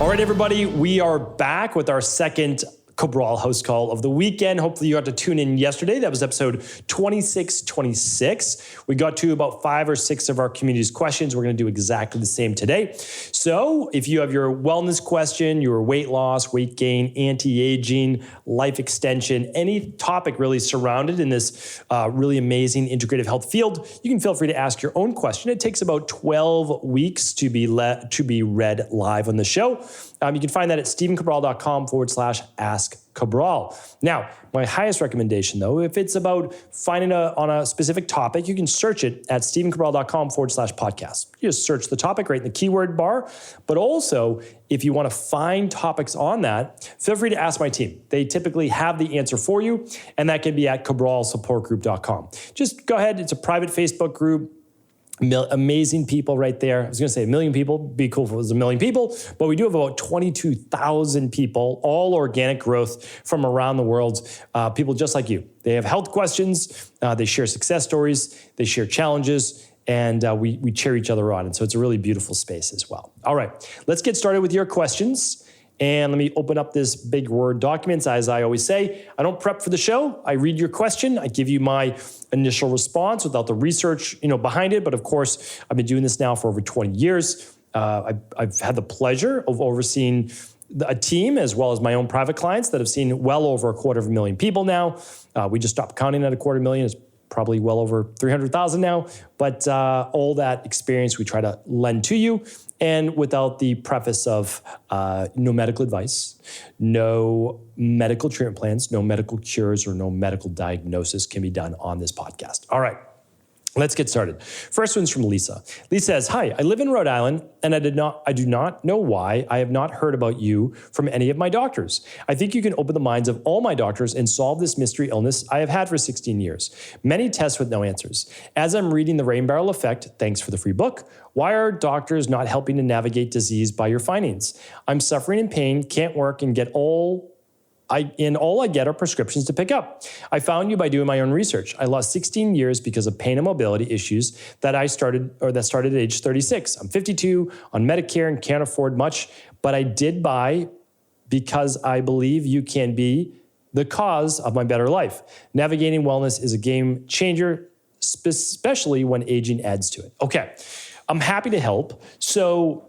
All right, everybody, we are back with our second Cabral HouseCall of the weekend. Hopefully you got to tune in yesterday. That was episode 2626. We got to about 5 or 6 of our community's questions. We're going to do exactly the same today. So if you have your wellness question, your weight loss, weight gain, anti-aging, life extension, any topic really surrounded in this really amazing integrative health field, you can feel free to ask your own question. It takes about 12 weeks to be read live on the show. You can find that at stephencabral.com/ask Cabral. Now, my highest recommendation, though, if it's about finding on a specific topic, you can search it at stephencabral.com/podcast. You just search the topic right in the keyword bar. But also, if you want to find topics on that, feel free to ask my team. They typically have the answer for you, and that can be at cabralsupportgroup.com. Just go ahead. It's a private Facebook group. Amazing people right there. I was going to say 1 million people. Be cool if it was 1 million people. But we do have about 22,000 people, all organic growth from around the world. People just like you. They have health questions. They share success stories. They share challenges. And we cheer each other on. And so it's a really beautiful space as well. All right, let's get started with your questions. And let me open up this big Word document. As I always say, I don't prep for the show. I read your question. I give you my initial response without the research, behind it. But of course, I've been doing this now for over 20 years. I've had the pleasure of overseeing a team as well as my own private clients that have seen well over 250,000 people now. We just stopped counting at 250,000. It's probably well over 300,000 now. But all that experience we try to lend to you. And without the preface of no medical advice, no medical treatment plans, no medical cures, or no medical diagnosis can be done on this podcast. All right, let's get started. First one's from Lisa. Lisa says, "Hi, I live in Rhode Island, and I do not know why I have not heard about you from any of my doctors. I think you can open the minds of all my doctors and solve this mystery illness I have had for 16 years. Many tests with no answers. As I'm reading The Rain Barrel Effect, thanks for the free book, why are doctors not helping to navigate disease by your findings? I'm suffering in pain, can't work, and all I get are prescriptions to pick up. I found you by doing my own research. I lost 16 years because of pain and mobility issues that started at age 36. I'm 52, on Medicare, and can't afford much, but I did buy because I believe you can be the cause of my better life. Navigating wellness is a game changer, especially when aging adds to it." Okay. I'm happy to help. So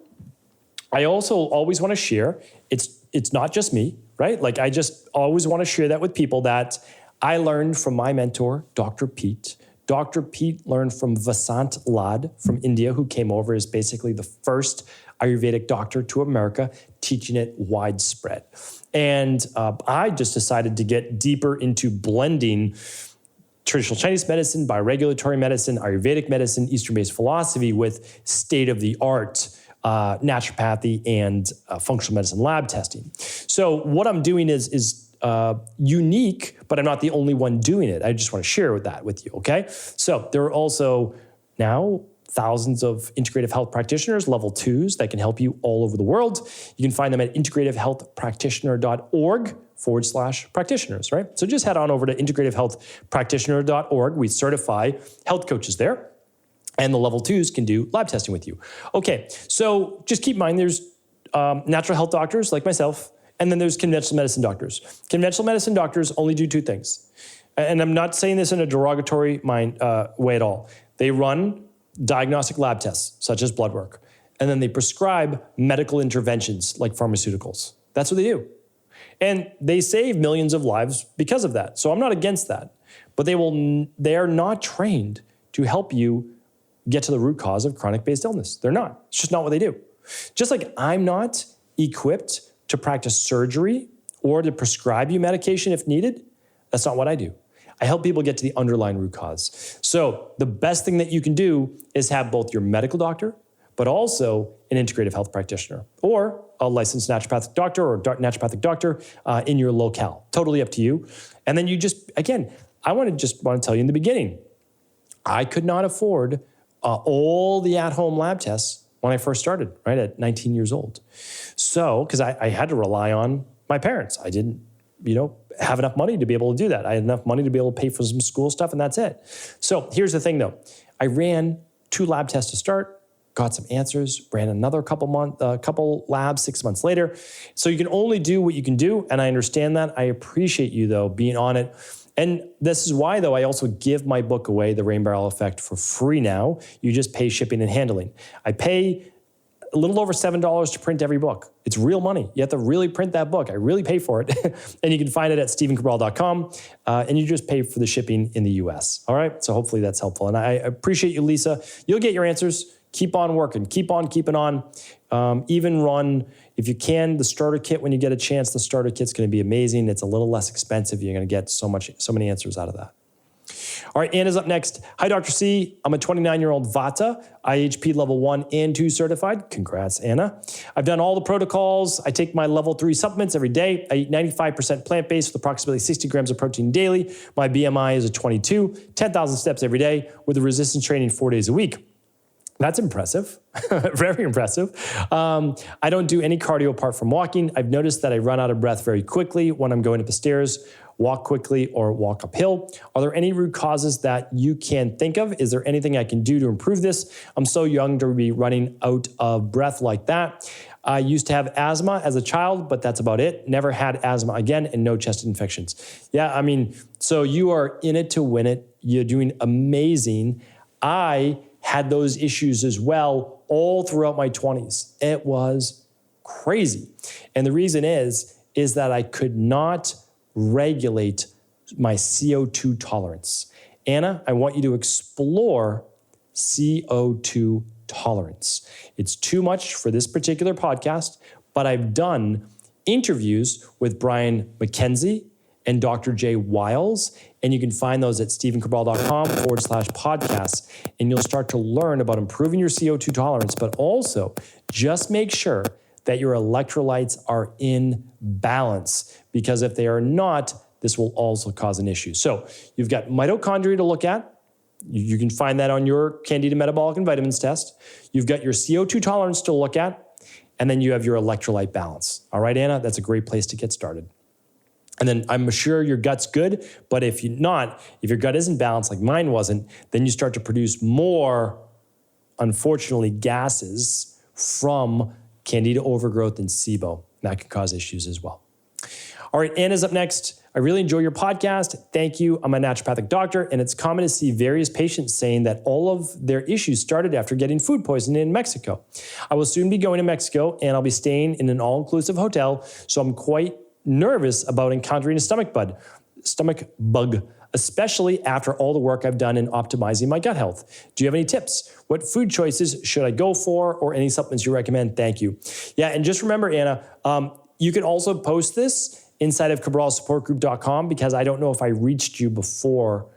I also always want to share, it's not just me, right? Like I just always want to share that with people that I learned from my mentor, Dr. Pete. Dr. Pete learned from Vasant Lad from India, who came over as basically the first Ayurvedic doctor to America, teaching it widespread. And I just decided to get deeper into blending traditional Chinese medicine, bioregulatory medicine, Ayurvedic medicine, Eastern-based philosophy with state-of-the-art naturopathy and functional medicine lab testing. So what I'm doing is unique, but I'm not the only one doing it. I just want to share that with you, okay? So there are also now thousands of integrative health practitioners, level 2s, that can help you all over the world. You can find them at integrativehealthpractitioner.org/practitioners, right? So just head on over to integrativehealthpractitioner.org. We certify health coaches there, and the level 2s can do lab testing with you. Okay, so just keep in mind there's natural health doctors like myself, and then there's conventional medicine doctors. Conventional medicine doctors only do 2 things. And I'm not saying this in a derogatory way at all. They run diagnostic lab tests, such as blood work, and then they prescribe medical interventions like pharmaceuticals. That's what they do. And they save millions of lives because of that. So I'm not against that. But they are not trained to help you get to the root cause of chronic-based illness. They're not. It's just not what they do. Just like I'm not equipped to practice surgery or to prescribe you medication if needed, that's not what I do. I help people get to the underlying root cause. So the best thing that you can do is have both your medical doctor, but also an integrative health practitioner or a licensed naturopathic doctor or naturopathic doctor in your locale. Totally up to you. And then you just, again, I want to tell you in the beginning, I could not afford all the at-home lab tests when I first started, right, at 19 years old. So, because I had to rely on my parents. I didn't, have enough money to be able to do that. I had enough money to be able to pay for some school stuff, and that's it. So here's the thing, though. I ran 2 lab tests to start, got some answers, ran another couple labs 6 months later. So you can only do what you can do, and I understand that. I appreciate you, though, being on it. And this is why, though, I also give my book away, The Rain Barrel Effect, for free now. You just pay shipping and handling. I pay a little over $7 to print every book. It's real money. You have to really print that book. I really pay for it. And you can find it at stephencabral.com, and you just pay for the shipping in the US. All right? So hopefully that's helpful. And I appreciate you, Lisa. You'll get your answers. Keep on working. Keep on keeping on. Even run, if you can, the starter kit when you get a chance. The starter kit's going to be amazing. It's a little less expensive. You're going to get so many answers out of that. All right, Anna's up next. Hi, Dr. C. I'm a 29-year-old Vata, IHP level 1 and 2 certified. Congrats, Anna. I've done all the protocols. I take my level 3 supplements every day. I eat 95% plant-based with approximately 60 grams of protein daily. My BMI is a 22, 10,000 steps every day with the resistance training 4 days a week. That's impressive, very impressive. I don't do any cardio apart from walking. I've noticed that I run out of breath very quickly when I'm going up the stairs, walk quickly, or walk uphill. Are there any root causes that you can think of? Is there anything I can do to improve this? I'm so young to be running out of breath like that. I used to have asthma as a child, but that's about it. Never had asthma again and no chest infections. Yeah, I mean, so you are in it to win it. You're doing amazing. I had those issues as well all throughout my 20s. It was crazy. And the reason is that I could not regulate my CO2 tolerance. Anna, I want you to explore CO2 tolerance. It's too much for this particular podcast, but I've done interviews with Brian McKenzie and Dr. Jay Wiles, and you can find those at stephencabral.com/podcasts, and you'll start to learn about improving your CO2 tolerance, but also just make sure that your electrolytes are in balance, because if they are not, this will also cause an issue. So you've got mitochondria to look at. You can find that on your Candida Metabolic and Vitamins test. You've got your CO2 tolerance to look at, and then you have your electrolyte balance. All right, Anna, that's a great place to get started. And then I'm sure your gut's good, but if your gut isn't balanced like mine wasn't, then you start to produce more, unfortunately, gases from Candida overgrowth and SIBO. That can cause issues as well. All right, Anna's up next. I really enjoy your podcast. Thank you. I'm a naturopathic doctor, and it's common to see various patients saying that all of their issues started after getting food poisoning in Mexico. I will soon be going to Mexico, and I'll be staying in an all-inclusive hotel, so I'm quite nervous about encountering a stomach bug, especially after all the work I've done in optimizing my gut health. Do you have any tips? What food choices should I go for, or any supplements you recommend? Thank you. Yeah, and just remember, Anna, you can also post this inside of cabralsupportgroup.com, because I don't know if I reached you before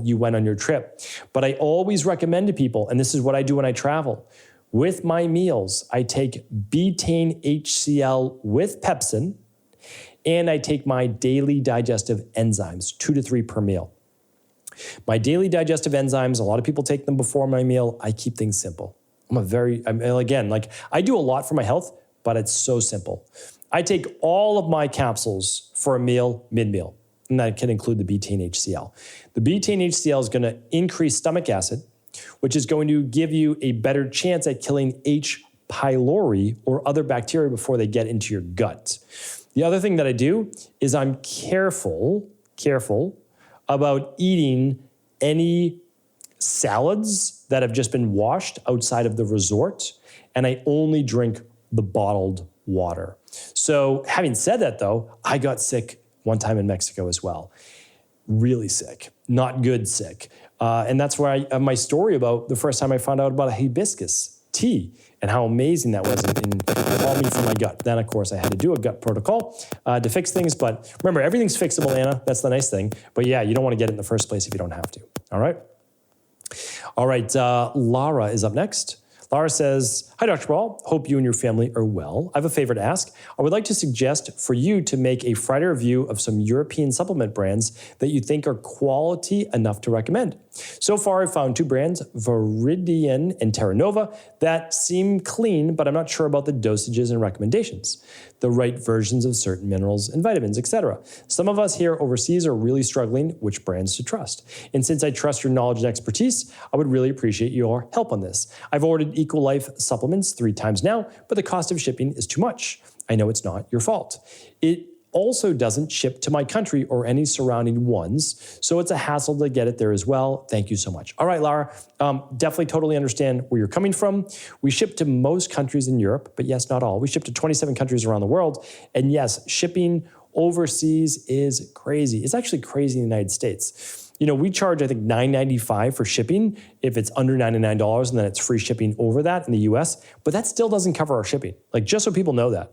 you went on your trip. But I always recommend to people, and this is what I do when I travel, with my meals, I take betaine HCl with pepsin, and I take my daily digestive enzymes, 2 to 3 per meal. My daily digestive enzymes, a lot of people take them before my meal. I keep things simple. I do a lot for my health, but it's so simple. I take all of my capsules for a meal, mid-meal, and that can include the betaine HCl. The betaine HCl is going to increase stomach acid, which is going to give you a better chance at killing H. pylori or other bacteria before they get into your gut. The other thing that I do is I'm careful about eating any salads that have just been washed outside of the resort, and I only drink the bottled water. So having said that, though, I got sick one time in Mexico as well. Really sick, not good sick. And that's where I have my story about the first time I found out about a hibiscus tea and how amazing that was in calming for my gut. Then, of course, I had to do a gut protocol to fix things. But remember, everything's fixable, Anna. That's the nice thing. But yeah, you don't want to get it in the first place if you don't have to. All right? All right, Lara is up next. Lara says, hi, Dr. Cabral. Hope you and your family are well. I have a favor to ask. I would like to suggest for you to make a Friday review of some European supplement brands that you think are quality enough to recommend. So far, I've found 2 brands, Viridian and Terra Nova, that seem clean, but I'm not sure about the dosages and recommendations. the right versions of certain minerals and vitamins, etc. Some of us here overseas are really struggling which brands to trust. And since I trust your knowledge and expertise, I would really appreciate your help on this. I've ordered EcoLife supplements 3 times now, but the cost of shipping is too much. I know it's not your fault. It also doesn't ship to my country or any surrounding ones, so it's a hassle to get it there as well. Thank you so much. All right, Lara, definitely totally understand where you're coming from. We ship to most countries in Europe, but yes, not all. We ship to 27 countries around the world, and yes, shipping overseas is crazy. It's actually crazy in the United States. You know, we charge, I think, $9.95 for shipping if it's under $99, and then it's free shipping over that in the US, but that still doesn't cover our shipping. Like, just so people know that.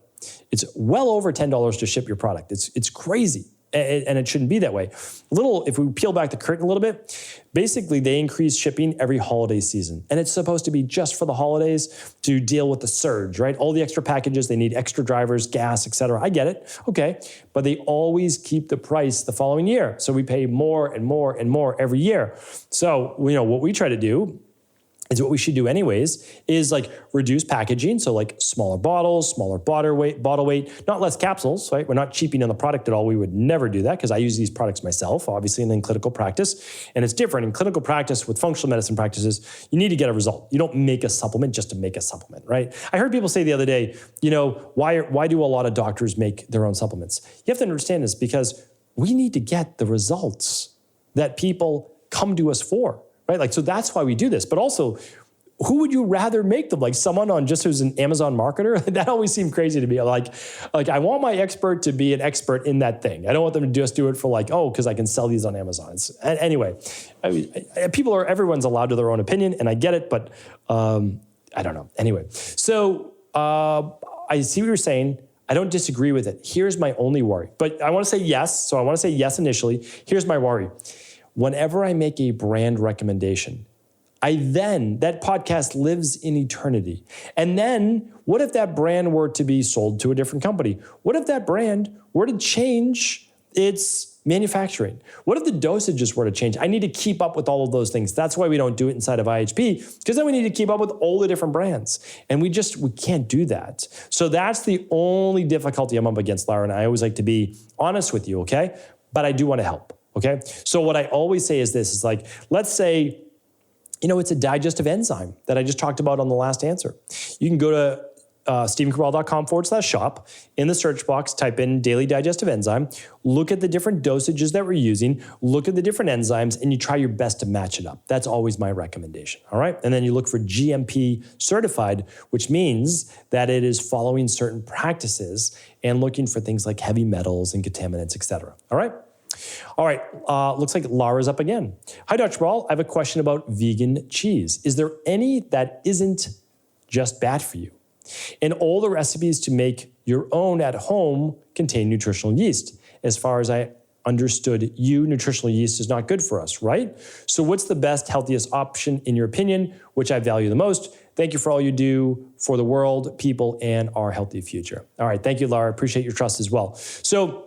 It's well over $10 to ship your product. It's crazy, and it shouldn't be that way. If we peel back the curtain a little bit, basically they increase shipping every holiday season, and it's supposed to be just for the holidays to deal with the surge, right? All the extra packages, they need extra drivers, gas, etc. I get it, okay, but they always keep the price the following year, so we pay more and more and more every year. So, you know, what we try to do is what we should do anyways, is like reduce packaging. So like smaller bottles, smaller bottle weight, not less capsules, right? We're not cheaping on the product at all. We would never do that because I use these products myself, obviously, and in clinical practice. And it's different. In clinical practice with functional medicine practices, you need to get a result. You don't make a supplement just to make a supplement, right? I heard people say the other day, you know, why do a lot of doctors make their own supplements? You have to understand this because we need to get the results that people come to us for. Right? Like, so that's why we do this. But also, who would you rather make them? Like someone on just who's an Amazon marketer? That always seemed crazy to me. Like I want my expert to be an expert in that thing. I don't want them to just do it for like, oh, because I can sell these on Amazon. Anyway, everyone's allowed to their own opinion, and I get it, but I don't know. Anyway, so I see what you're saying. I don't disagree with it. Here's my only worry. But I want to say yes. So I want to say yes initially. Here's my worry. Whenever I make a brand recommendation, that podcast lives in eternity. And then what if that brand were to be sold to a different company? What if that brand were to change its manufacturing? What if the dosages were to change? I need to keep up with all of those things. That's why we don't do it inside of IHP, because then we need to keep up with all the different brands. And we can't do that. So that's the only difficulty I'm up against, Lara, and I always like to be honest with you, okay? But I do want to help. Okay. So what I always say is this, is like, let's say, you know, it's a digestive enzyme that I just talked about on the last answer. You can go to stephencabral.com/shop. In the search box, type in daily digestive enzyme, look at the different dosages that we're using, look at the different enzymes, and you try your best to match it up. That's always my recommendation. All right. And then you look for GMP certified, which means that it is following certain practices and looking for things like heavy metals and contaminants, et cetera. All right. All right, looks like Lara's up again. Hi, Dr. Cabral. I have a question about vegan cheese. Is there any that isn't just bad for you? And all the recipes to make your own at home contain nutritional yeast. As far as I understood nutritional yeast is not good for us, right? So what's the best, healthiest option in your opinion, which I value the most? Thank you for all you do for the world, people, and our healthy future. All right, thank you, Lara. Appreciate your trust as well. So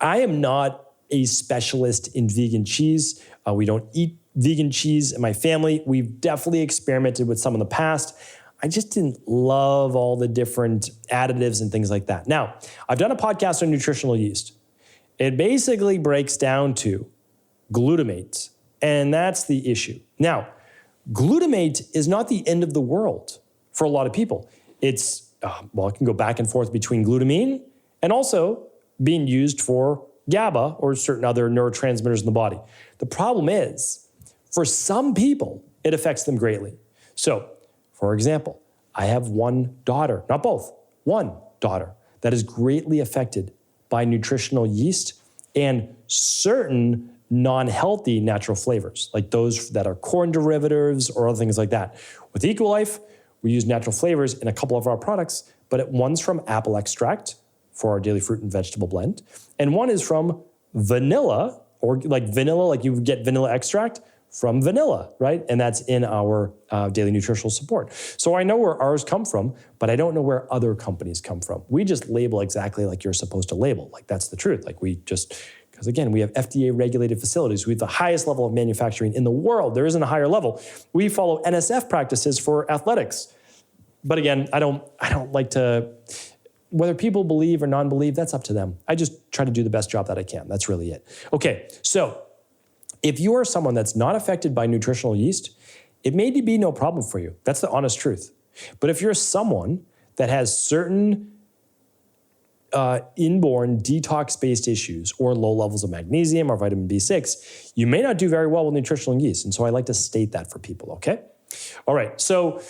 I am not a specialist in vegan cheese. We don't eat vegan cheese in my family. We've definitely experimented with some in the past. I just didn't love all the different additives and things like that. Now, I've done a podcast on nutritional yeast. It basically breaks down to glutamate, and that's the issue. Now, glutamate is not the end of the world for a lot of people. It's, it can go back and forth between glutamine and also being used for GABA or certain other neurotransmitters in the body. The problem is, for some people, it affects them greatly. So, for example, I have one daughter, not both, one daughter that is greatly affected by nutritional yeast and certain non-healthy natural flavors, like those that are corn derivatives or other things like that. With EcoLife, we use natural flavors in a couple of our products, but one's from apple extract for our daily fruit and vegetable blend. And one is from vanilla, or like you get vanilla extract from vanilla, right? And that's in our daily nutritional support. So I know where ours come from, but I don't know where other companies come from. We just label exactly like you're supposed to label. Like that's the truth. Like because again, we have FDA regulated facilities. We have the highest level of manufacturing in the world. There isn't a higher level. We follow NSF practices for athletics. But again, I don't like to whether people believe or non-believe, that's up to them. I just try to do the best job that I can. That's really it. Okay, so if you are someone that's not affected by nutritional yeast, it may be no problem for you. That's the honest truth. But if you're someone that has certain inborn detox-based issues or low levels of magnesium or vitamin B6, you may not do very well with nutritional yeast. And so I like to state that for people, okay? All right, so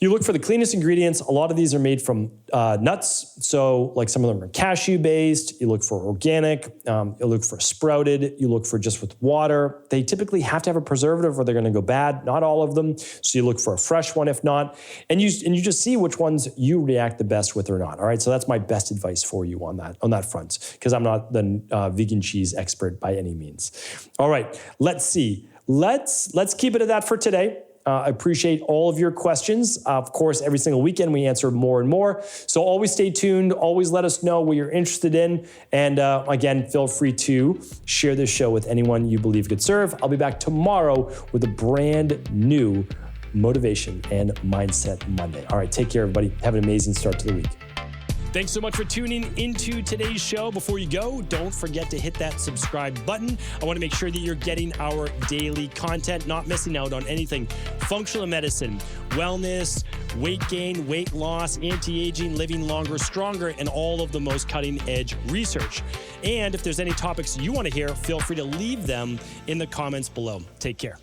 you look for the cleanest ingredients. A lot of these are made from nuts. So like some of them are cashew-based. You look for organic. You look for sprouted. You look for just with water. They typically have to have a preservative or they're going to go bad. Not all of them. So you look for a fresh one if not. And you just see which ones you react the best with or not. All right, so that's my best advice for you on that front, because I'm not the vegan cheese expert by any means. All right, let's see. Let's keep it at that for today. I appreciate all of your questions. Of course, every single weekend we answer more and more. So always stay tuned. Always let us know what you're interested in. And again, feel free to share this show with anyone you believe could serve. I'll be back tomorrow with a brand new Motivation and Mindset Monday. All right, take care, everybody. Have an amazing start to the week. Thanks so much for tuning into today's show. Before you go, don't forget to hit that subscribe button. I want to make sure that you're getting our daily content, not missing out on anything. Functional medicine, wellness, weight gain, weight loss, anti-aging, living longer, stronger, and all of the most cutting-edge research. And if there's any topics you want to hear, feel free to leave them in the comments below. Take care.